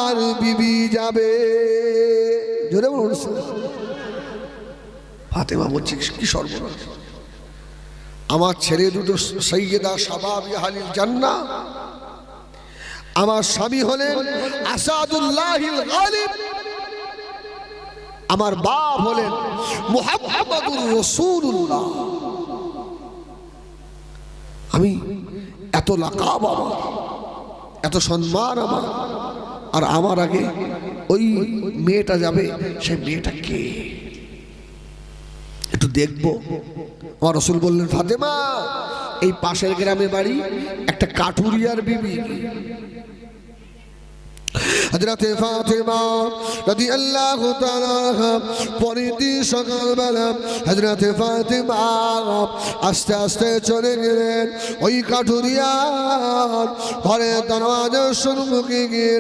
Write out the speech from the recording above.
আর বিবি যাবে। জোরে বলুন। ফাতেমা বলছে কি সর্বনাশ, আমার ছেলে দুটো সাইয়্যিদা শাবাবি আহলিল জান্নাহ, আমার স্বামী হলেন আসাদুল্লাহিল গালিব, আমার বাপ হলেন মুহাম্মাদুর রাসূলুল্লাহ। আমি এত লাকাব আমার, এত সম্মান আমার, আর আমার আগে ওই মেয়েটা যাবে, সেই মেয়েটা কে একটু দেখবো। আমার রাসূল বললেন, ফাতেমা এই পাশের গ্রামে বাড়ি, একটা কাঠুরিয়ার বিবি। হযরতে ফাতেমা রাদিয়াল্লাহু তাআলা পরের দিন সকালবেলা হযরতে ফাতেমা আস্তে আস্তে চলে গেলেন ওই কাঠুরিয়ার ঘরের দরওয়াজার সম্মুখে গিয়ে